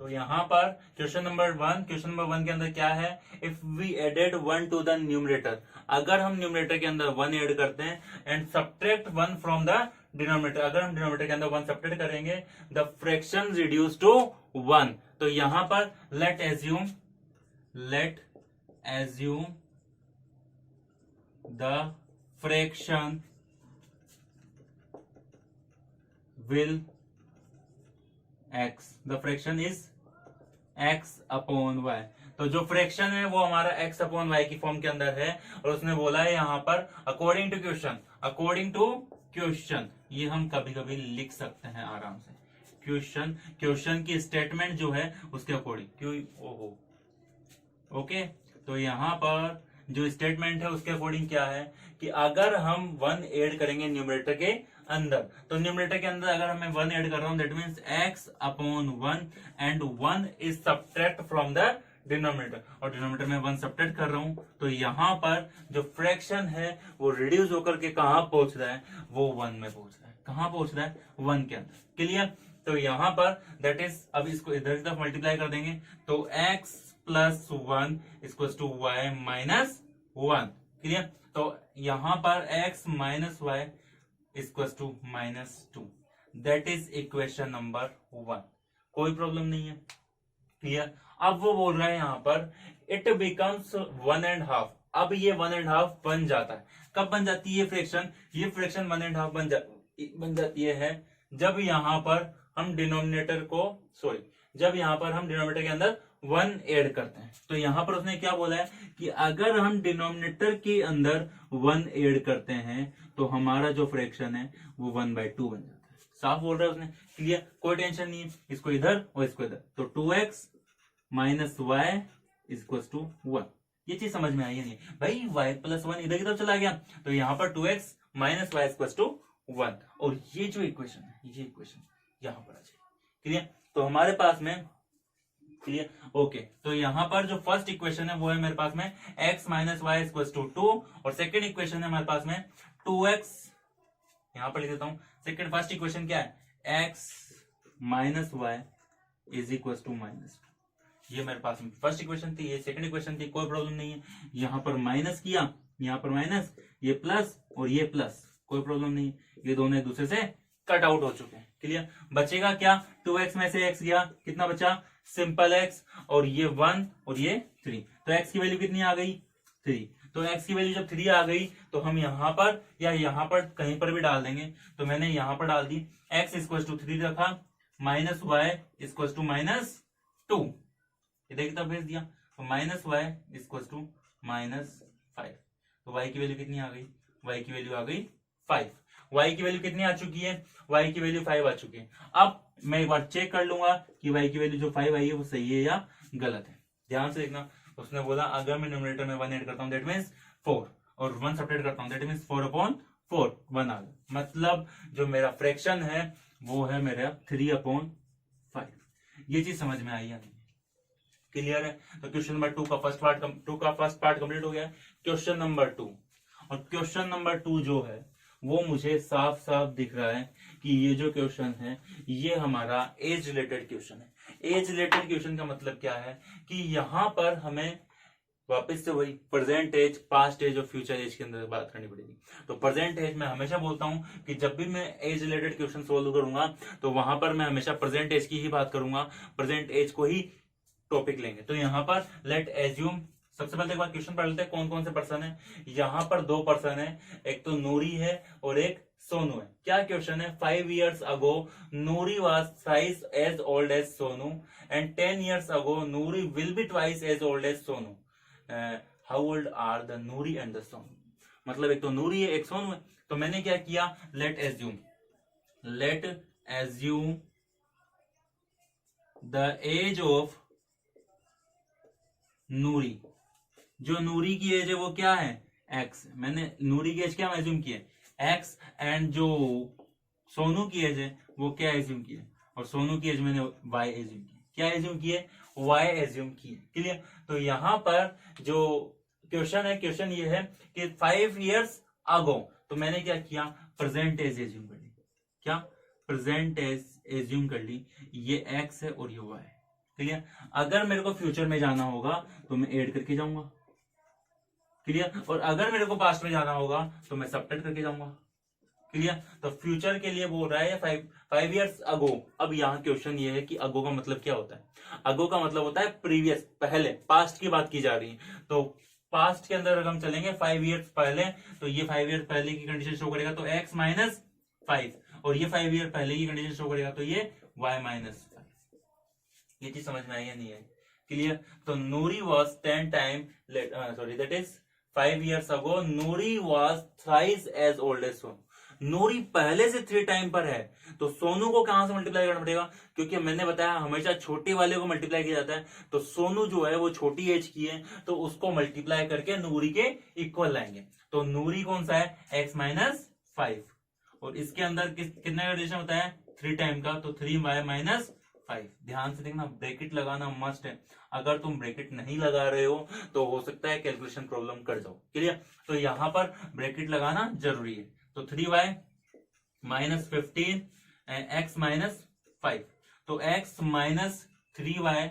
तो यहाँ पर क्वेश्चन नंबर वन के अंदर क्या है, if we added 1 to the numerator, अगर हम न्यूमरेटर के अंदर 1 ऐड करते हैं and subtract 1 from the denominator, अगर हम डिनोमिनेटर के अंदर 1 सब्ट्रैक्ट करेंगे, द फ्रैक्शन रिड्यूस टू 1। तो यहां पर let assume the fraction will x, the fraction is x upon y। तो जो फ्रैक्शन है वो हमारा x अपॉन y की फॉर्म के अंदर है, और उसने बोला है यहां पर अकॉर्डिंग टू क्वेश्चन, ये हम कभी कभी लिख सकते हैं आराम से, क्वेश्चन की स्टेटमेंट जो है उसके अकॉर्डिंग क्यों। ओहो ओके, तो यहां पर जो स्टेटमेंट है उसके अकॉर्डिंग क्या है कि अगर हम 1 ऐड करेंगे न्यूमरेटर के अंदर, तो न्यूमरेटर के अंदर अगर मैं 1 ऐड कर रहा हूं, that means x upon 1 and 1 is subtract from the denominator, और डिनोमिनेटर में 1 सब्ट्रैक्ट कर रहा हूं, तो यहां पर जो फ्रैक्शन है वो रिड्यूस होकर के कहां पहुंच रहा है, वो 1 में पहुंच रहा है। कहां पहुंच रहा है, 1 के अंदर। क्लियर। तो यहां पर दैट इज, अब इसको इधर की तरफ मल्टीप्लाई कर देंगे, तो x plus 1 equal to y minus 1। Clear. तो यहां पर x minus y equal to minus 2, that is equation number 1। कोई प्रॉब्लम नहीं है। क्लियर। अब वो बोल रहा है यहां पर इट बिकम्स 1.5, अब ये 1.5 बन जाता है। कब बन जाती है ये फ्रैक्शन 1.5 बन जाती है जब यहां पर हम डिनोमिनेटर के अंदर 1 ऐड करते हैं। तो यहां पर उसने क्या बोला है कि अगर हम डिनोमिनेटर के अंदर 1 ऐड करते हैं तो हमारा जो फ्रैक्शन है वो 1/2 बन जाता है। साफ बोल रहा है उसने। क्लियर, कोई टेंशन नहीं है। इसको इधर और इसको इधर, तो 2x minus y equal to 1। ये चीज समझ में आई है नहीं भाई, y प्लस 1 इधर की तरफ चला गया, तो यहां पर 2x minus y equal to 1, और ये जो इक्वेशन है, ये इक्वेशन यहां पर आ जाएगी। क्लियर। तो हमारे पास में, क्लियर, ओके, तो यहां पर जो फर्स्ट इक्वेशन है वो है मेरे पास में x minus y equal to 2, और सेकेंड इक्वेशन है हमारे पास में 2x, यहां पर लिख देता हूं। सेकेंड फर्स्ट इक्वेशन क्या है, x minus y is equal to minus 2। ये मेरे पास में फर्स्ट इक्वेशन थी, ये सेकंड इक्वेशन थी, कोई प्रॉब्लम नहीं है। यहां पर माइनस किया, यहां पर माइनस, ये प्लस और ये प्लस, कोई प्रॉब्लम नहीं। ये दोनों एक दूसरे से कट आउट हो चुके हैं। क्लियर। बचेगा क्या, 2x में से x गया, कितना बचा, सिंपल x, और ये 1 और ये 3, तो x की वैल्यू कितनी आ गई, 3। तो x की वैल्यू जब 3 आ गई तो हम यहां पर या यहां पर कहीं पर भी डाल देंगे। तो मैंने यहां पर डाल दी, x इक्वल टू 3 रखा, minus y equal to minus 2, इधर की तरफ भेज दिया, तो minus y equal to minus 5। तो y की वैल्यू कितनी आ गई, y की वैल्यू आ गई 5। y की वैल्यू कितनी आ चुकी है, y की वैल्यू 5 आ चुकी है। अब मैं एक बार चेक कर लूंगा कि y की वैल्यू जो 5 आई है वो सही है या गलत है। ध्यान से देखना, उसने बोला अगर मैं न्यूमरेटर में 1 ऐड करता हूं दैट मीन्स 4, और 1 सब्ट्रैक्ट करता हूं दैट मीन्स 4/4, 1 आ गया। मतलब जो मेरा फ्रैक्शन है वो है मेरा 3/5। ये चीज समझ में आई या नहीं, क्लियर है। तो क्वेश्चन नंबर 2 का फर्स्ट पार्ट कंप्लीट हो गया। क्वेश्चन नंबर 2, और क्वेश्चन नंबर 2 जो है वो मुझे साफ साफ दिख रहा है कि ये जो क्वेश्चन है ये हमारा एज रिलेटेड क्वेश्चन है। एज रिलेटेड क्वेश्चन का मतलब क्या है कि यहां पर हमें वापस से वही प्रेजेंट एज, पास्ट एज और फ्यूचर एज के अंदर बात करनी पड़ेगी। तो प्रेजेंट एज में हमेशा बोलता हूं कि जब भी मैं एज रिलेटेड क्वेश्चन सोल्व करूंगा तो वहां पर मैं हमेशा प्रेजेंट एज की ही बात करूंगा, प्रेजेंट एज को ही टॉपिक लेंगे। तो यहाँ पर लेट एज्यूम, सबसे पहले एक बार क्वेश्चन पढ़ लेते हैं कौन कौन से पर्सन है। यहाँ पर 2 पर्सन है, एक तो नूरी है और एक सोनू है। क्या क्वेश्चन है, 5 years ago Noori was thrice as old as Sonu and 10 years ago Noori will be twice as old as Sonu. how old are the Noori and the Sonu, मतलब एक तो नूरी है एक सोनू है। तो मैंने क्या किया, let assume the age of Noori, जो नूरी की एज है वो क्या है, x। मैंने नूरी की एज क्या एज्यूम की है, x, एंड जो सोनू की एज है वो क्या एज्यूम की है, और सोनू की एज मैंने y एज्यूम की। क्या एज्यूम की है, y एज्यूम की है। क्लियर। तो यहां पर जो क्वेश्चन है, क्वेश्चन ये है कि 5 years ago, तो मैंने क्या किया, प्रेजेंट एज एज्यूम कर ली। क्या, प्रेजेंट एज एज्यूम कर ली, ये x है और ये y है। क्लियर। अगर मेरे को फ्यूचर में जाना होगा तो मैं ऐड करके जाऊंगा, क्लियर। और अगर मेरे को पास्ट में जाना होगा तो मैं सबट्रैक्ट करके जाऊंगा, क्लियर। तो फ्यूचर के लिए बोल रहा है 5 ईयर्स अगो। अब यहाँ क्वेश्चन ये है कि अगो का मतलब क्या होता है। अगो का मतलब होता है प्रीवियस, पहले, पास्ट की बात की जा रही है। तो पास्ट के अंदर अगर हम चलेंगे 5 ईयर्स पहले, तो ये 5 ईयर पहले की कंडीशन शो करेगा तो x माइनस 5, और ये 5 ईयर पहले की कंडीशन शो करेगा तो ये y माइनस 5। ये चीज समझ में आई या नहीं है, क्लियर। तो Noori was 10 time sorry that is 5 years ago Noori was thrice as old as Sonu. Noori पहले से 3 टाइम पर है, तो सोनू को कहां से मल्टीप्लाई करना पड़ेगा, क्योंकि मैंने बताया हमेशा छोटे वाले को मल्टीप्लाई किया जाता है। तो सोनू जो है वो छोटी एज की है, तो उसको मल्टीप्लाई करके नूरी के इक्वल लाएंगे। तो नूरी कौन सा है, x माइनस 5, और इसके अंदर कितना का रिलेशन होता है 3 टाइम का, तो 3y माइनस 5। ध्यान से देखना, ब्रैकेट लगाना मस्ट है। अगर तुम ब्रैकेट नहीं लगा रहे हो तो हो सकता है कैलकुलेशन प्रॉब्लम कर जाओ, क्लियर। तो यहां पर ब्रैकेट लगाना जरूरी है। तो 3y माइनस 15 x माइनस 5, तो x minus 3y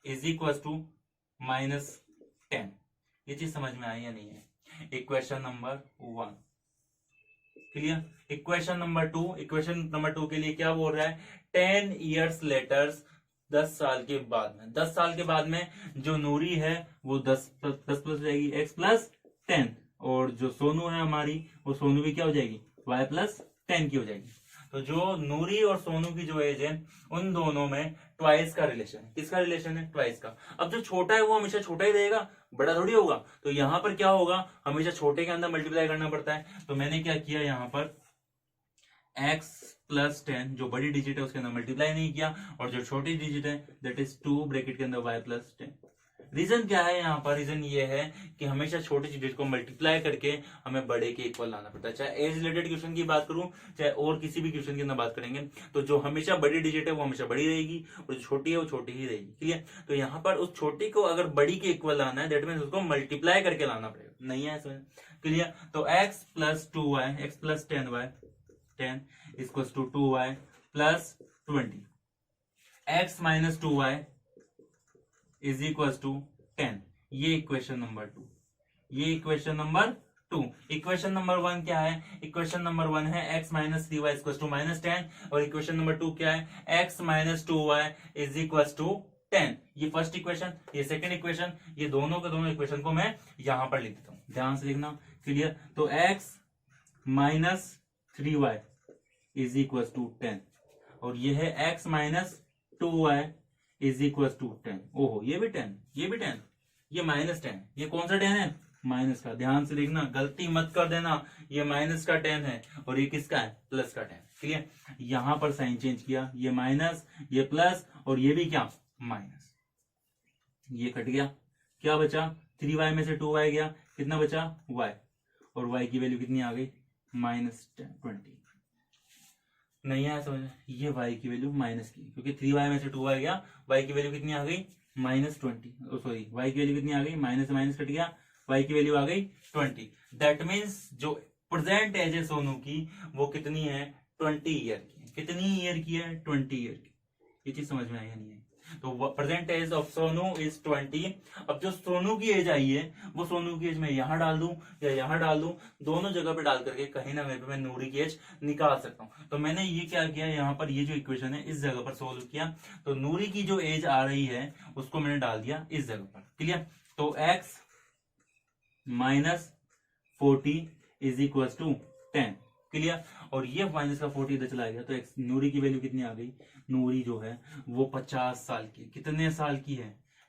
is equal to minus 10। ये चीज समझ में आई या नहीं है। Equation number 1, clear. Equation number two के लिए क्या बोल रहा है, 10 ईयर्स लेटर, 10 साल के बाद में, 10 साल के बाद में जो नूरी है वो 10 प्लस जाएगी x प्लस 10, और जो सोनू है हमारी वो सोनू भी क्या हो जाएगी y प्लस 10 की हो जाएगी। तो जो नूरी और सोनू की जो एज है उन दोनों में ट्वाइस का रिलेशन है। किसका रिलेशन है, ट्वाइस का। अब जो छोटा है वो हमेशा छोटा ही रहेगा, बड़ा थोड़ी होगा। तो यहां पर क्या होगा, हमेशा छोटे के अंदर मल्टीप्लाई करना पड़ता है। तो मैंने क्या किया, यहां पर x प्लस 10 जो बड़ी डिजिट है उसके अंदर मल्टीप्लाई नहीं किया, और जो छोटी डिजिट है दैट इज 2 ब्रैकेट के अंदर y प्लस 10। रीजन क्या है यहाँ पर, रीजन ये है कि हमेशा छोटी डिजिट को मल्टीप्लाई करके हमें बड़े के इक्वल लाना पड़ता है। चाहे एज रिलेटेड क्वेश्चन की बात करूं, चाहे और किसी भी क्वेश्चन की अंदर बात करेंगे, तो जो हमेशा बड़ी डिजिट है वो हमेशा बड़ी रहेगी, और जो छोटी है वो छोटी ही रहेगी, क्लियर। तो यहाँ पर उस छोटी को अगर बड़ी के इक्वल लाना है दैट मीन उसको मल्टीप्लाई करके लाना पड़ेगा, नहीं है समझ, क्लियर। तो x plus 2y, x plus 10y 10 equals to 2y plus 20, x minus 2y is equals to 10। ये इक्वेशन नंबर 2, ये इक्वेशन नंबर 2। इक्वेशन नंबर 1 क्या है, इक्वेशन नंबर 1 है x minus 3y equals to minus 10, और equation number 2 क्या है, x minus 2y is equals to 10। ये first equation, ये सेकंड इक्वेशन, ये दोनों के दोनों इक्वेशन को मैं यहां पर लिख देता हूं, ध्यान से लिखना, क्लियर। तो x minus 3y is equal to 10, और ये है x minus 2y is equal to 10। ओहो, ये भी 10, ये भी 10, ये माइनस 10, ये कौन सा 10 है, माइनस का। ध्यान से देखना, गलती मत कर देना, ये माइनस का 10 है और ये किसका है, प्लस का 10, क्लियर। यहां पर साइन चेंज किया, ये माइनस, ये प्लस, और ये भी क्या, माइनस। ये कट गया, क्या बचा, 3y में से 2y गया, कितना बचा, y, और y की वैल्यू कितनी आ गई, माइनस 20। नहीं आया समझ, ये y की वैल्यू माइनस की, क्योंकि 3y में से 2y गया, y की वैल्यू कितनी आ गई, माइनस 20, सॉरी y की वैल्यू कितनी आ गई, माइनस से माइनस कट गया, y की वैल्यू आ गई 20। दैट मीन्स जो प्रेजेंट एज है सोनू की वो कितनी है, 20 ईयर की। कितनी ईयर की है, 20 ईयर की। ये चीज समझ में आई नहीं है। तो present age of Sonu is 20। अब जो सोनू की एज आई है वो सोनू की एज मैं यहां डाल दूं या यहां डाल दूं, दोनों जगह पे डाल करके कहीं ना कहीं पे मैं नूरी की एज निकाल सकता हूं। तो मैंने ये क्या किया, यहाँ पर ये जो इक्वेशन है इस जगह पर सोल्व किया, तो नूरी की जो एज आ रही है उसको मैंने डाल दिया इस जगह पर, क्लियर। तो x minus 40 is equal to 10, clear. और ये माइनस का 40 इधर चला गया, तो एक्स नूरी की वैल्यू कितनी आ गई, नूरी जो है वो 50 साल की, कितने साल की है,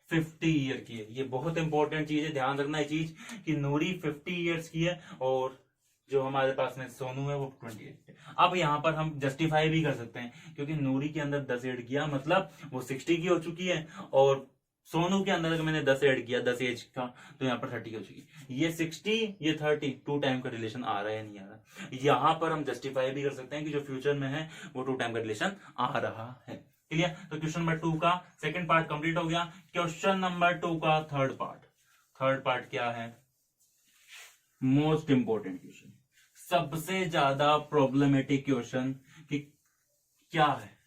50 ईयर की है। ये बहुत इंपॉर्टेंट चीज है, ध्यान रखना ये चीज कि नूरी 50 ईयर्स की है और जो हमारे पास में सोनू है वो 28 है। अब यहाँ पर हम जस्टिफाई भी कर सकते हैं, क्योंकि नूरी के अंदर 10 ऐड किया मतलब वो 60 की हो चुकी है, और सोनू के अंदर अगर मैंने 10 ऐड किया 10 एज का तो यहाँ पर 30 हो चुकी। ये 60 ये 30 2 टाइम का रिलेशन आ रहा है नहीं आ रहा, यहाँ पर हम जस्टिफाई भी कर सकते हैं कि जो फ्यूचर में है वो 2 टाइम का रिलेशन आ रहा है, क्लियर। तो क्वेश्चन नंबर 2 का सेकंड पार्ट कंप्लीट हो गया। क्वेश्चन नंबर 2 का थर्ड पार्ट क्या है, मोस्ट इंपोर्टेंट क्वेश्चन, सबसे ज्यादा प्रॉब्लमेटिक क्वेश्चन कि क्या है,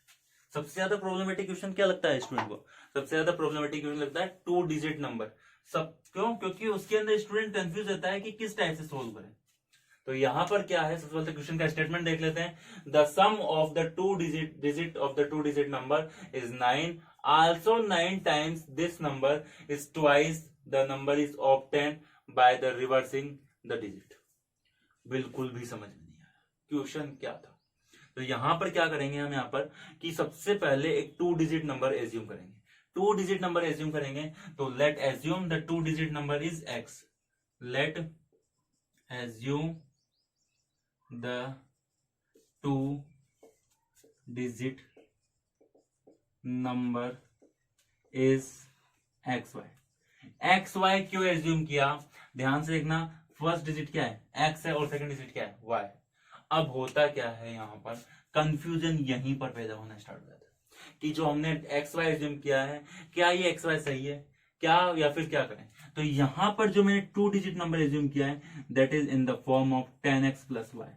सबसे ज्यादा प्रॉब्लमेटिक क्वेश्चन क्या लगता है स्टूडेंट को, सबसे ज्यादा प्रॉब्लमेटिक क्यों लगता है 2 डिजिट नंबर। सब क्यों? क्योंकि उसके अंदर स्टूडेंट कंफ्यूज रहता है कि किस टाइप से सोल्व करें। तो यहां पर क्या है, सबसे पहले क्वेश्चन का स्टेटमेंट देख लेते हैं। The sum of the two digit of the 2 digit number is 9, also 9 times this number is twice the number is obtain by the reversing the digit. बिल्कुल भी समझ में नहीं आया क्वेश्चन क्या था। तो यहां पर क्या करेंगे हम यहाँ पर कि सबसे पहले एक 2 डिजिट नंबर एज्यूम करेंगे। 2 डिजिट नंबर एज्यूम करेंगे तो late assume the 2 digit number is x। Late assume the 2 digit number is xy। xy क्यों एज्यूम किया, ध्यान से देखना। फर्स्ट डिजिट क्या है, x है, और सेकंड डिजिट क्या है, y। अब होता क्या है यहाँ पर, कंफ्यूजन यहीं पर पैदा होना स्टार्ट हो जाता है कि जो हमने एक्स वाई एज्यूम किया है, क्या ये एक्स वाई सही है क्या, या फिर क्या करें। तो यहां पर जो मैंने 2 डिजिट नंबर एज्यूम किया है that is in the form of 10x plus y।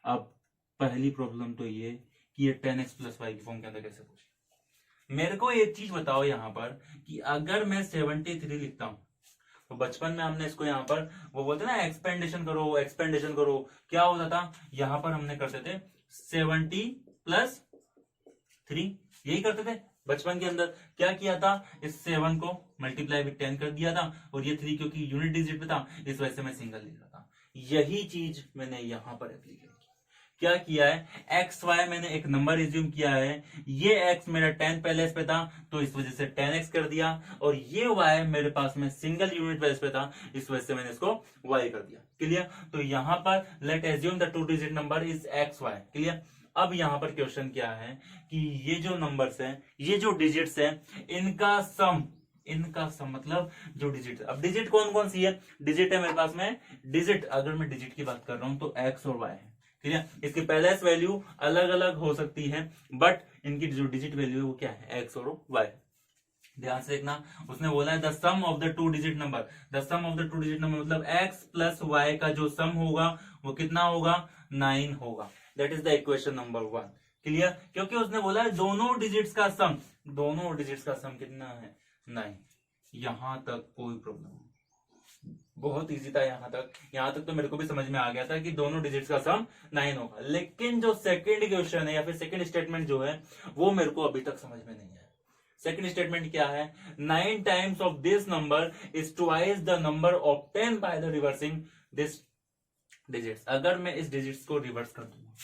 अब पहली प्रॉब्लम तो ये कि ये 10x प्लस y की फॉर्म के अंदर कैसे पूछे। मेरे को एक चीज बताओ यहाँ पर कि अगर मैं 73 लिखता हूं तो बचपन में हमने इसको यहाँ पर वो बोलते ना एक्सपेंडेशन करो एक्सपेंडेशन करो, क्या होता था यहाँ पर हमने करते थे 70 प्लस 3, यही करते थे बचपन के अंदर। क्या किया था, इस 7 को मल्टीप्लाई विद 10 कर दिया था, और ये 3 क्योंकि यूनिट डिजिट पे था इस वजह से मैं सिंगल लिख रहा था। यही चीज मैंने यहाँ पर एप्लीकेट की। क्या किया है, एक्स वाई मैंने एक नंबर एज्यूम किया है, ये एक्स मेरा 10 पहले पे था तो इस वजह से 10x कर दिया, और ये y मेरे पास में सिंगल यूनिट पहले पे था इस वजह से मैंने इसको y कर दिया। क्लियर। तो यहां पर let assume the 2 digit number is x y. Clear. अब यहां पर क्वेश्चन क्या है कि ये जो नंबर्स हैं, ये जो डिजिट्स हैं, इनका सम मतलब जो डिजिट, अब डिजिट कौन कौन सी है, डिजिट है मेरे पास में, डिजिट अगर मैं डिजिट की बात कर रहा हूं तो x और y है। ठीक है, इसकी पहले वैल्यू अलग अलग हो सकती है बट इनकी जो डिजिट वैल्यू है वो क्या है, x और y। ध्यान से देखना, उसने बोला है the sum of the 2 digit number, the sum of the 2 digit number मतलब x प्लस y का जो सम होगा वो कितना होगा, 9 होगा। That is the equation number 1। Clear. क्योंकि उसने बोला है दोनों डिजिट्स का सम, दोनों डिजिट्स का सम कितना है, 9। यहां तक कोई प्रॉब्लम नहीं, बहुत इजी था यहां तक तो मेरे को भी समझ में आ गया था कि दोनों डिजिट्स का सम 9 होगा। लेकिन जो सेकंड क्वेश्चन है या फिर सेकंड स्टेटमेंट जो है वो मेरे को अभी तक समझ में नहीं आया। सेकंड स्टेटमेंट क्या है, 9 times of this number is twice the number obtain by the reversing this digits. अगर मैं इस डिजिट्स को रिवर्स कर दूंगा,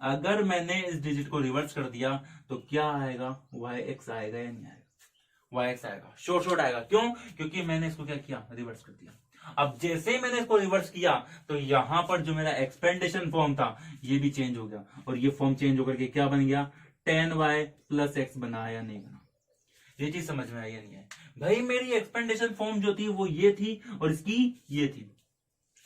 अगर मैंने इस डिजिट को रिवर्स कर दिया तो क्या आएगा, yx आएगा या नहीं आएगा, yx आएगा, शोर आएगा। क्यों, क्योंकि मैंने इसको क्या किया, रिवर्स कर दिया। अब जैसे ही मैंने इसको रिवर्स किया तो यहां पर जो मेरा एक्सपेंडेशन फॉर्म था ये भी चेंज हो गया, और ये फॉर्म चेंज होकर के क्या बन गया, 10y प्लस x बना या नहीं बना। ये चीज समझ में आई या नहीं है भाई। मेरी एक्सपेंडेशन फॉर्म जो थी वो ये थी और इसकी ये थी।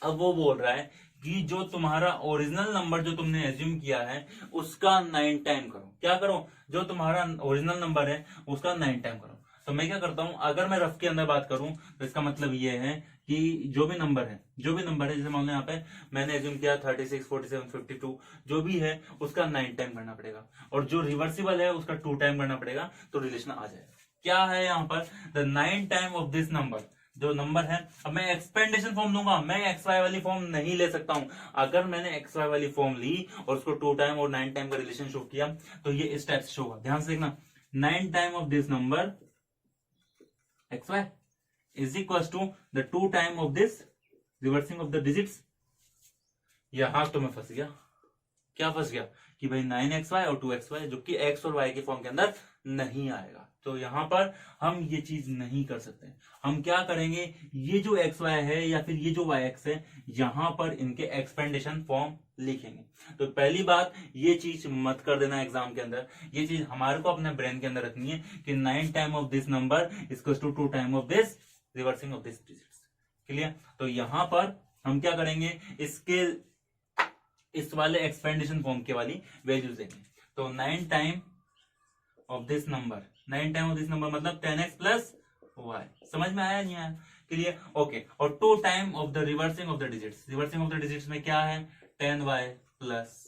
अब वो बोल रहा है कि जो तुम्हारा ओरिजिनल नंबर जो तुमने एज्यूम किया है उसका 9 टाइम करो। क्या करो, जो तुम्हारा ओरिजिनल नंबर है उसका 9 टाइम करो। तो मैं क्या करता हूं, अगर मैं रफ के अंदर बात करूं तो इसका मतलब ये है कि जो भी नंबर है जैसे मान लो यहाँ पे मैंने एज्यूम किया 36, 47, 52 जो भी है उसका 9 टाइम करना पड़ेगा, और जो रिवर्सिबल है उसका 2 टाइम करना पड़ेगा, तो रिलेशन आ जाएगा। क्या है यहाँ पर, the 9 time of this number, जो नंबर है। अब मैं एक्सपेंडेशन फॉर्म लूंगा, मैं एक्स वाई वाली फॉर्म नहीं ले सकता हूं। अगर मैंने एक्स वाई वाली फॉर्म ली और उसको 2 टाइम और 9 टाइम का रिलेशन शो किया तो ये इस टाइप से शो होगा। ध्यान से देखना, 9 time of this number x y is equal to the 2 time of this reversing of the digits. यहां तो मैं फंस गया। क्या फंस गया कि भाई 9xy और 2xy जो कि x और y के फॉर्म के अंदर नहीं आएगा। तो यहां पर हम ये चीज नहीं कर सकते। हम क्या करेंगे, ये जो xy है या फिर ये जो yx है यहां पर इनके एक्सपेंडेशन फॉर्म लिखेंगे। तो पहली बात ये चीज मत कर देना एग्जाम के अंदर, ये चीज हमारे को अपने ब्रेन के अंदर रखनी है कि 9 time of this number equals to 2 time of this reversing of this digits. Clear. तो यहां पर हम क्या करेंगे, इसके इस वाले एक्सपेंडेशन फॉर्म के वाली वैल्यूज देंगे। तो 9 time of this number, 9 time of this number मतलब 10x प्लस y। समझ में आया नहीं आया, क्लियर, ओके। और 2 time of the reversing of the digits, reversing of the digits में क्या है, 10y प्लस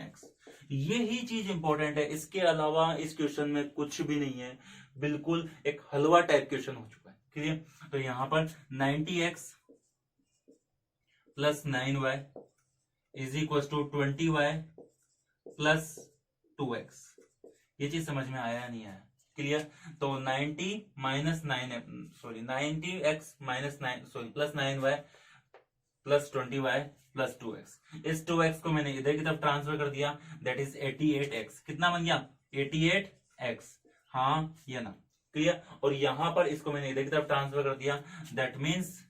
x। ये ही चीज इंपॉर्टेंट है, इसके अलावा इस क्वेश्चन में कुछ भी नहीं है, बिल्कुल एक हलवा टाइप क्वेश्चन हो चुका है। क्लियर? तो यहां पर 90x plus 9y is equal to 20y plus 2x। ये चीज समझ में आया नहीं आया? क्लियर? तो 90 minus 90x minus 9 plus 9y plus 20y plus 2x। इस 2x को मैंने इधर की तरफ ट्रांसफर कर दिया, दैट इज 88x। कितना बन गया? 88x। हाँ या ना? क्लियर? और यहां पर इसको मैंने इधर की तरफ ट्रांसफर कर दिया, दैट मीन्स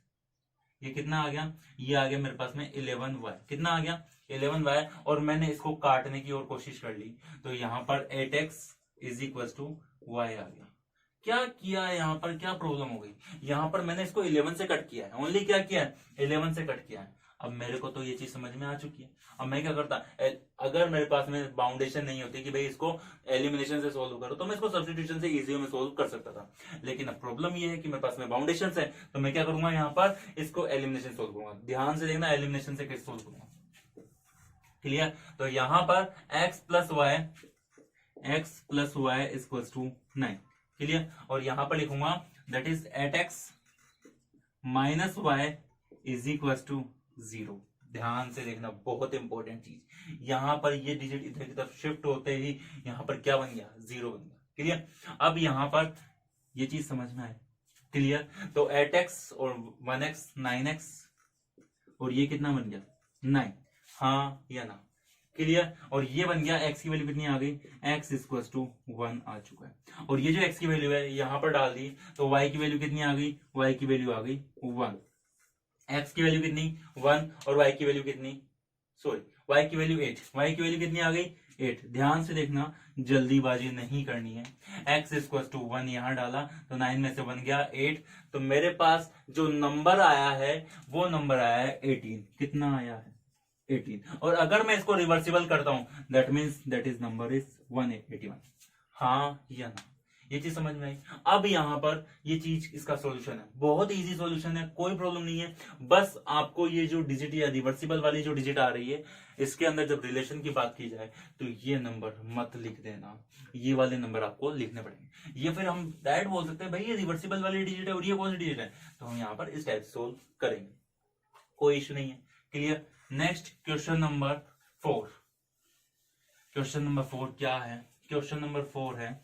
ये कितना आ गया? ये आ गया मेरे पास में 11y। कितना आ गया? 11y। और मैंने इसको काटने की और कोशिश कर ली, तो यहां पर 8x is equal to y आ गया। क्या किया है यहाँ पर? क्या प्रॉब्लम हो गई? यहाँ पर मैंने इसको 11 से कट किया है, ओनली क्या किया है? 11 से कट किया है। अब मेरे को तो ये चीज समझ में आ चुकी है। अब मैं क्या करता, अगर मेरे पास में बाउंडेशन नहीं होती कि भाई इसको एलिमिनेशन से सोल्व करो, तो मैं इसको सब्स्टिट्यूशन से इजी में सोल्व कर सकता था। लेकिन अब प्रॉब्लम ये है कि मेरे पास में बाउंडेशन है, तो मैं क्या करूंगा? यहाँ पर इसको एलिमिनेशन सोल्व करूंगा। ध्यान से देखना, एलिमिनेशन से कैसे सोल्व करूंगा। क्लियर? तो यहाँ पर x plus y equal to 9। Clear? और यहां पर लिखूंगा that is 8x minus y is equal to 0। ध्यान से देखना, बहुत इंपॉर्टेंट चीज। यहां पर ये डिजिट इधर की तरफ शिफ्ट होते ही यहां पर क्या बन गया? 0 बन गया। क्लियर? अब यहां पर ये चीज समझ में आए? क्लियर? तो 8x और 1x 9x, और ये कितना बन गया? 9। हाँ या ना? क्लियर? और ये बन गया, x की वैल्यू कितनी आ गई? x इक्वल टू 1 आ चुका है। और ये जो x की वैल्यू है यहां पर डाल दी, तो y की वैल्यू कितनी आ गई? y की वैल्यू आ गई 1। x की वैल्यू कितनी? 1। और y की वैल्यू कितनी? y की वैल्यू 8। y की वैल्यू कितनी आ गई? 8। ध्यान से देखना, जल्दीबाजी नहीं करनी है। x इक्वल टू 1 यहां डाला, तो 9 में से 1 गया 8। तो मेरे पास जो नंबर आया है वो नंबर आया है 18। कितना आया है? 18। और अगर मैं इसको रिवर्सिबल करता हूं, that means that is number is 181। हाँ या ना? ये चीज समझ में आई? अब यहां पर ये चीज, इसका सॉल्यूशन है, बहुत इजी सॉल्यूशन है, कोई प्रॉब्लम नहीं है। बस आपको ये जो डिजिट या रिवर्सिबल वाली जो डिजिट आ रही है, इसके अंदर जब रिलेशन की बात की जाए तो ये नंबर मत लिख देना, ये वाले नंबर आपको लिखने पड़ेंगे। ये फिर हम डायरेक्ट बोल सकते हैं भाई ये रिवर्सिबल वाली डिजिट है और ये कौन सी डिजिट है, तो हम यहाँ पर इस टाइप सोल्व करेंगे, कोई इश्यू नहीं है। Clear? Next question number 4। Question number 4 क्या है? क्वेश्चन नंबर 4 है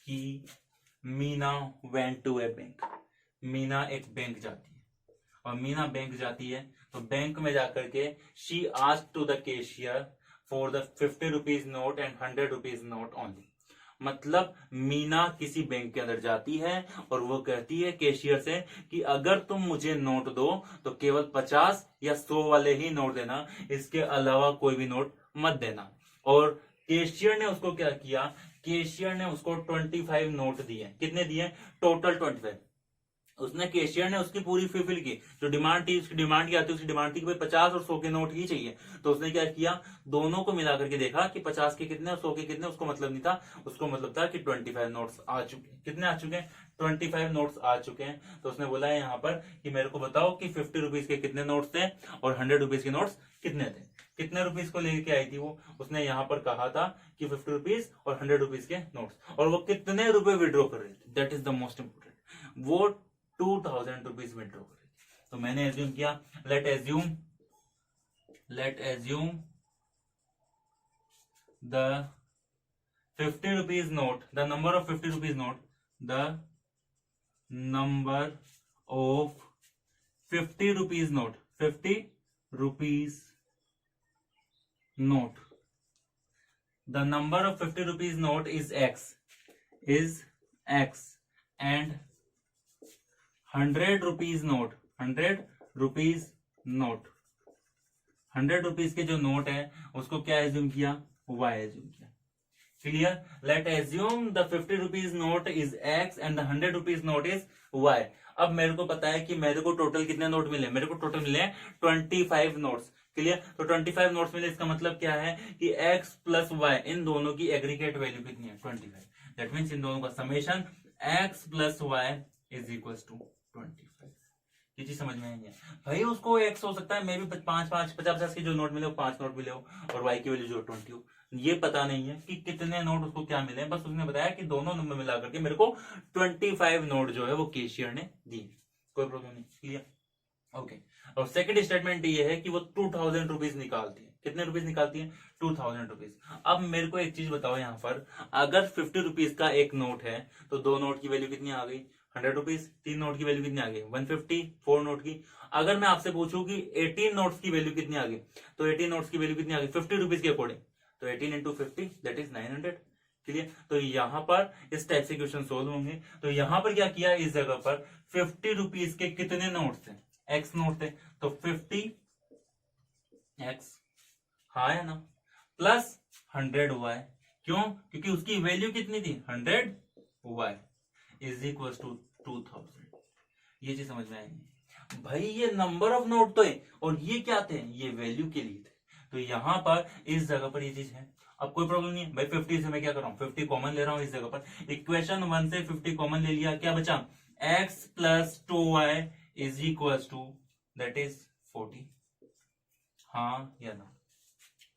कि Meena went to a bank. Meena एक बैंक जाती है, और मीना बैंक जाती है तो बैंक में जाकर के she asked to the cashier for the 50 rupees note and 100 rupees note only. मतलब मीना किसी बैंक के अंदर जाती है और वो कहती है कैशियर से कि अगर तुम मुझे नोट दो तो केवल 50 या 100 वाले ही नोट देना, इसके अलावा कोई भी नोट मत देना। और कैशियर ने उसको क्या किया? कैशियर ने उसको 25 नोट दिए। कितने दिए? टोटल 25। उसने कैशियर ने उसकी पूरी फुलफिल की, जो डिमांड थी उसकी डिमांड क्या थी? उसकी डिमांड थी कि भाई 50 और 100 के नोट ही चाहिए। तो उसने क्या किया? दोनों को मिलाकर के देखा कि 50 के कितने और 100 के कितने। उसको मतलब नहीं था, उसको मतलब था कि 25 नोट्स आ चुके। कितने आ चुके हैं? 25 नोट्स आ चुके हैं। तो उसने बोला है यहाँ पर कि मेरे को बताओ कि 50 रुपीज के कितने नोट्स थे और 100 रुपीज के नोट्स कितने थे। कितने रुपीज को लेके आई थी वो? उसने यहाँ पर कहा था कि 50 रुपीज और 100 रुपीज के नोट्स, और वो कितने रुपए विड्रॉ कर रहे थे, that is the most important. वो 2000 रुपीज विड्रॉ करे। तो मैंने एज्यूम किया, let assume the 50 rupees note, the number of 50 rupees note, the number of 50 rupees note, 50 rupees note, the number of 50 rupees note is x and 100 rupees note, 100 rupees note, 100 rupees के जो note है उसको क्या assume किया? y assume किया। Clear? Late assume the 50 rupees note is x and the 100 rupees note is y। अब मेरे को पता है कि मेरे को टोटल कितने नोट मिले? मेरे को टोटल मिले 25 नोट्स। क्लियर? तो 25 नोट्स मिले, इसका मतलब क्या है कि x प्लस y इन दोनों की एग्रीगेट वैल्यू कितनी है? 25। दैट मीन्स इन दोनों का summation x plus y is equal to 25। ये चीज समझ में आई है भाई? उसको x हो सकता है, मे भी 5-5 50-50 के जो नोट मिले वो 5 नोट मिले हो, और y की वैल्यू जो 20 हो। ये पता नहीं है कि कितने नोट उसको क्या मिले, बस उसने बताया कि दोनों नंबर मिला करके मेरे को 25 नोट जो है वो कैशियर ने दिए, कोई प्रॉब्लम नहीं, क्लियर, ओके। और सेकंड स्टेटमेंट ये है कि वो 2000 रुपीज निकालती है, कितने रुपीज निकालती है, 2000 रुपीज। अब मेरे को एक चीज बताओ यहाँ पर, अगर 50 रुपीज का एक नोट है तो दो नोट की वैल्यू कितनी आ गई, 100 रुपीज, तीन नोट की वैल्यू कितनी आ गई, 150, फोर नोट की। अगर मैं आपसे पूछूं कि 18 नोट्स की वैल्यू कितनी आ गई, तो 18 नोट्स की वैल्यू कितनी आ गई 50 रुपीज के अकॉर्डिंग, तो 18 इंटू 50 दैट इज 900, क्लियर। तो यहाँ पर इस टाइप से क्वेश्चन सोल्व होंगे। तो यहाँ पर क्या किया, इस जगह पर 50 रुपीज के कितने नोट थे, एक्स नोट थे, तो 50 एक्स, हाँ है ना, प्लस 100 वाई, क्यों, क्योंकि उसकी वैल्यू कितनी थी 100 वाई इज इक्वल टू 2000। ये चीज समझ में आएगी भाई, ये नंबर ऑफ नोट तो है और ये क्या थे, ये वैल्यू के लिए थे। तो यहाँ पर इस जगह पर ये चीज है। अब कोई प्रॉब्लम नहीं है भाई, 50 से मैं क्या कर रहा हूँ 50 कॉमन ले रहा हूँ इस जगह पर। इक्वेशन 1 से 50 कॉमन ले लिया, क्या बचा, x plus 2y is equal to that is 40, हाँ या ना,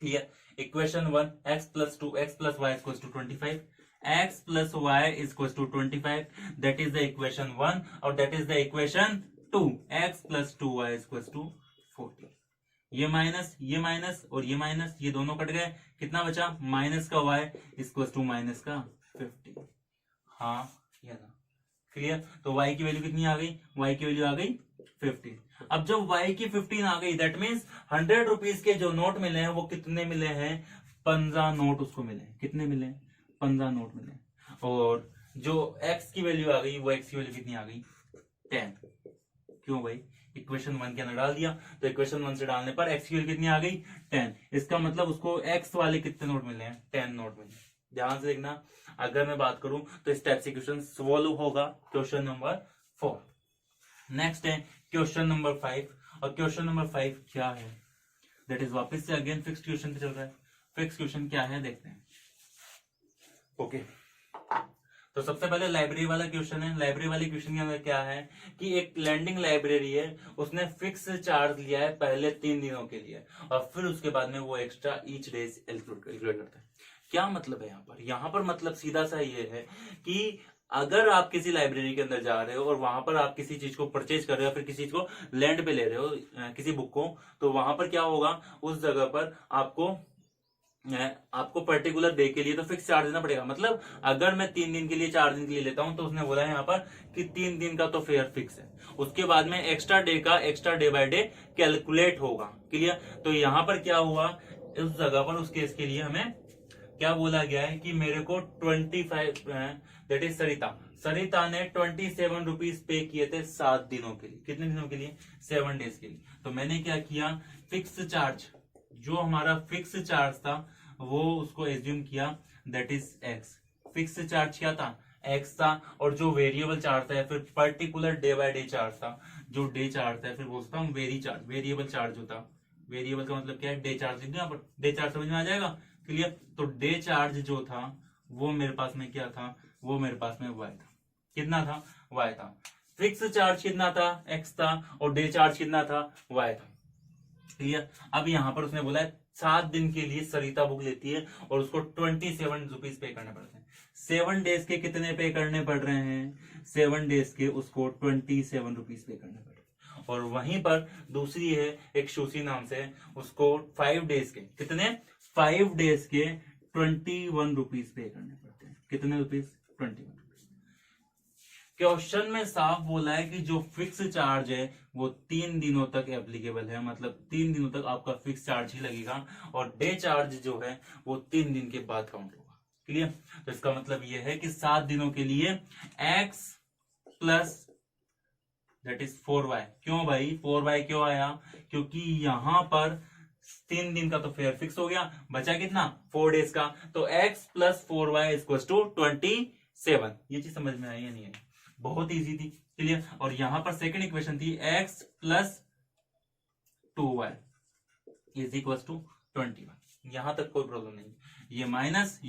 clear. Equation 1 x plus 2 x plus y equal to 25, x plus y equal to 25, that is the equation 1, और that is the equation 2, x plus 2y equal to 40। ये minus और ये minus, ये दोनों cut गए, कितना बचा, माइनस का y इक्वल टू माइनस का 50, हाँ या ना, क्लियर। तो y की वैल्यू कितनी आ गई, y की वैल्यू आ गई 50। अब जब y की 15 आ गई, दैट मीन्स 100 रुपीज के जो नोट मिले हैं वो कितने मिले हैं, 15 नोट उसको मिले हैं, कितने मिले, 15 नोट मिले। और जो x की वैल्यू आ गई, वो x की वैल्यू कितनी आ गई, 10, क्यों भाई, इक्वेशन 1 के अंदर डाल दिया, तो इक्वेशन 1 से डालने पर x की वैल्यू कितनी आ गई, 10। इसका मतलब उसको x वाले कितने नोट मिले हैं, 10 नोट मिले। ध्यान से देखना, अगर मैं बात करूं तो इस टाइप से क्वेश्चन सोल्व होगा, क्वेश्चन नंबर 4। नेक्स्ट है क्वेश्चन नंबर 5, और क्वेश्चन नंबर 5 क्या है, दैट इज वापस से अगेन फिक्स क्वेश्चन पे चल रहा है। फिक्स क्वेश्चन क्या है देखते हैं, ओके। तो सबसे पहले लाइब्रेरी वाला क्वेश्चन है। लाइब्रेरी वाले क्वेश्चन के अंदर क्या है कि एक लैंडिंग लाइब्रेरी है, उसने फिक्स चार्ज लिया है पहले 3 दिनों के लिए, और फिर उसके बाद में वो एक्स्ट्रा ईच डेज कैलकुलेट करता है। क्या मतलब है यहाँ पर मतलब सीधा सा ये है कि अगर आप किसी लाइब्रेरी के अंदर जा रहे हो और वहां पर आप किसी चीज को परचेज कर रहे हो, फिर किसी चीज को लैंड पे ले रहे हो, किसी बुक को, तो वहां पर क्या होगा, उस जगह पर आपको पर्टिकुलर डे के लिए तो फिक्स चार्ज देना पड़ेगा। मतलब अगर मैं 3 दिन के लिए 4 दिन के लिए लेता हूं, तो उसने बोला है यहाँ पर कि 3 दिन का तो फेयर फिक्स है, उसके बाद में एक्स्ट्रा डे का extra day by day calculate होगा, क्लियर। तो यहाँ पर क्या हुआ, उस जगह पर उस केस के लिए हमें क्या बोला गया है कि मेरे को 25 दैट इज सरिता ने 27 रुपीज पे किए थे 7 दिनों के लिए, कितने दिनों के लिए, 7 डेज के लिए। तो मैंने क्या किया, फिक्स चार्ज, जो हमारा फिक्स चार्ज था वो उसको एज्यूम किया, that is x. Fix charge क्या था, एक्स था, और जो वेरिएबल चार्ज था या फिर particular day by day charge था, जो डे चार्ज था, फिर बोलता हूँ वेरिएबल चार्ज जो था, वेरिएबल का मतलब क्या है, डे चार्ज, यहाँ पर डे चार्ज समझ में आ जाएगा, क्लियर। तो डे चार्ज जो था वो मेरे पास में क्या था, वो मेरे पास में वाई था, कितना था, वाई था। फिक्स चार्ज कितना था, एक्स था, और डे चार्ज कितना था, वाई था, क्लियर। अब यहाँ पर उसने बोला है 7 दिन के लिए सरिता बुक लेती है और उसको 27 रुपीज पे करने पड़ते हैं। 7 डेज के कितने पे करने पड़ रहे हैं, 7 डेज के उसको 27 रुपीज पे करने पड़ रहे हैं। और वहीं पर दूसरी है एक शोशी नाम से, उसको 5 डेज के कितने, 5 डेज के 21 रुपीज पे करने पड़ते हैं, कितने रुपीज, 21। क्वेश्चन में साफ बोला है कि जो फिक्स चार्ज है वो 3 दिनों तक एप्लीकेबल है, मतलब 3 दिनों तक आपका फिक्स चार्ज ही लगेगा, और डे चार्ज जो है वो 3 दिन के बाद काउंट होगा, क्लियर। तो इसका मतलब ये है कि 7 दिनों के लिए x plus that is 4y। क्यों भाई 4y क्यों आया, क्योंकि यहां पर 3 दिन का तो फेयर फिक्स हो गया, बचा कितना, 4 डेज का, तो x plus 4y equal to 27। ये चीज समझ में आई या नहीं आई, बहुत इजी थी, क्लियर। और यहां पर सेकंड इक्वेशन थी x plus 2y is equal to 21। यहां तक कोई प्रॉब्लम नहीं, ये माइनस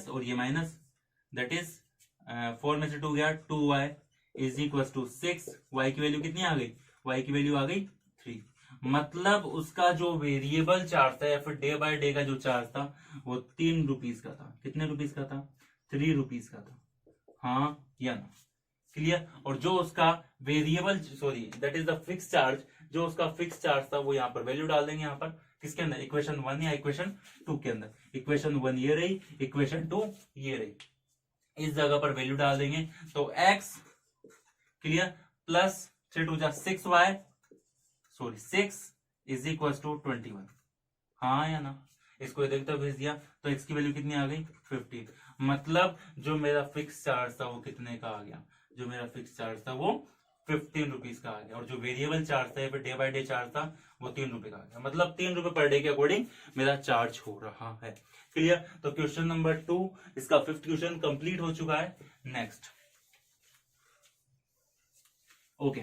और ये माइनस, दैट इज 4 में से 2 गया, 2y is equal to 6। y की वैल्यू कितनी आ गई, y की वैल्यू आ गई 3, मतलब उसका जो वेरिएबल चार्ज था या फिर डे बाय डे का जो चार्ज था वो 3 रुपीज का था। कितने रुपीज का था? 3 रुपीज का था। हाँ या ना? क्लियर। और जो उसका variable sorry that is the fix charge, जो उसका फिक्स चार्ज था वो यहाँ पर वैल्यू डाल देंगे। यहाँ पर किसके अंदर? इक्वेशन 1 या इक्वेशन 2 के अंदर। इक्वेशन 1 ये रही, इक्वेशन 2 ये रही। इस जगह पर वैल्यू डाल देंगे तो x क्लियर प्लस 3 टू जा 6y sorry 6 is equal to 21। हाँ या ना? इसको इधर तक भेज दिया तो x की वैल्यू कितनी आ गई? 15। मतलब जो मेरा फिक्स चार्ज था वो कितने का आ गया? जो मेरा फिक्स चार्ज था वो 15 रुपीज का आ गया। और जो वेरिएबल चार्ज था या फिर डे बाय डे चार्ज था वो 3 रुपए का आ गया। मतलब 3 रुपए पर डे के अकॉर्डिंग मेरा चार्ज हो रहा है। क्लियर। तो क्वेश्चन नंबर 2 इसका 5th क्वेश्चन कंप्लीट हो चुका है। नेक्स्ट ओके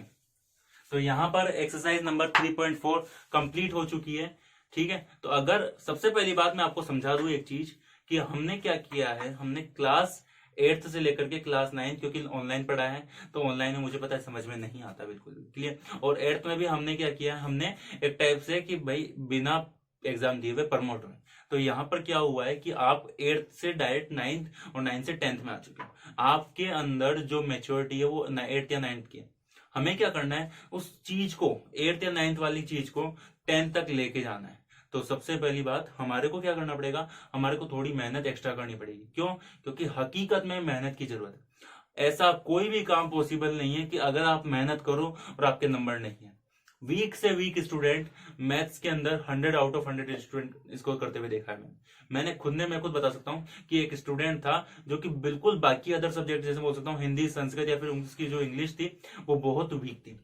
तो यहां पर एक्सरसाइज नंबर 3.4 कंप्लीट हो चुकी है। ठीक है। तो अगर सबसे पहली बात मैं आपको समझा दूं एक चीज कि हमने क्या किया है, हमने क्लास 8th से लेकर के क्लास 9 क्योंकि ऑनलाइन पढ़ा है तो ऑनलाइन में मुझे पता है समझ में नहीं आता बिल्कुल भी। क्लियर। और 8th में भी हमने क्या किया, हमने एक टाइप से कि भाई बिना एग्जाम दिए हुए प्रमोट हुए। तो यहाँ पर क्या हुआ है कि आप 8th से डायरेक्ट 9th और 9th से 10th में आ चुके हो। आपके अंदर जो मेच्योरिटी है वो 8th या 9th की है। हमें क्या करना है, उस चीज को 8th या 9th वाली चीज को 10th तक लेके जाना है। तो सबसे पहली बात हमारे को क्या करना पड़ेगा, हमारे को थोड़ी मेहनत एक्स्ट्रा करनी पड़ेगी। क्यों? क्योंकि हकीकत में मेहनत की जरूरत है। ऐसा कोई भी काम पॉसिबल नहीं है कि अगर आप मेहनत करो और आपके नंबर नहीं है। वीक से वीक स्टूडेंट मैथ्स के अंदर 100 आउट ऑफ 100 स्टूडेंट इसको करते हुए देखा है मैंने खुद बता सकता हूँ कि एक स्टूडेंट था जो कि बिल्कुल बाकी अदर सब्जेक्ट जैसे बोल सकता हूँ हिंदी, संस्कृत या फिर उसकी जो इंग्लिश थी वो बहुत वीक थी,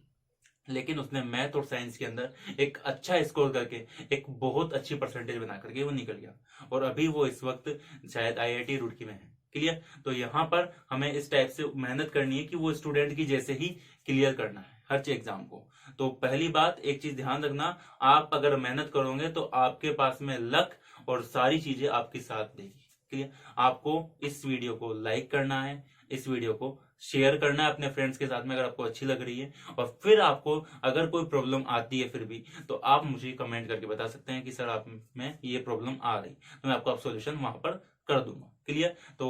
लेकिन उसने मैथ और साइंस के अंदर एक अच्छा स्कोर करके एक बहुत अच्छी परसेंटेज बना करके वो निकल गया। और अभी वो इस वक्त शायद IIT रुड़की में है। क्लियर। तो यहाँ पर हमें इस टाइप से मेहनत करनी है कि वो स्टूडेंट की जैसे ही क्लियर करना है हर एग्जाम को। तो पहली बात एक चीज ध्यान रखना, आप अगर मेहनत करोगे तो आपके पास में लक और सारी चीजें आपके साथ देगी। क्लियर। आपको इस वीडियो को लाइक करना है, इस वीडियो को शेयर करना है अपने फ्रेंड्स के साथ में अगर आपको अच्छी लग रही है। और फिर आपको अगर कोई प्रॉब्लम आती है फिर भी तो आप मुझे कमेंट करके बता सकते हैं कि सर आप में ये प्रॉब्लम आ रही, तो मैं आपको आप सॉल्यूशन वहां पर कर दूंगा। क्लियर। तो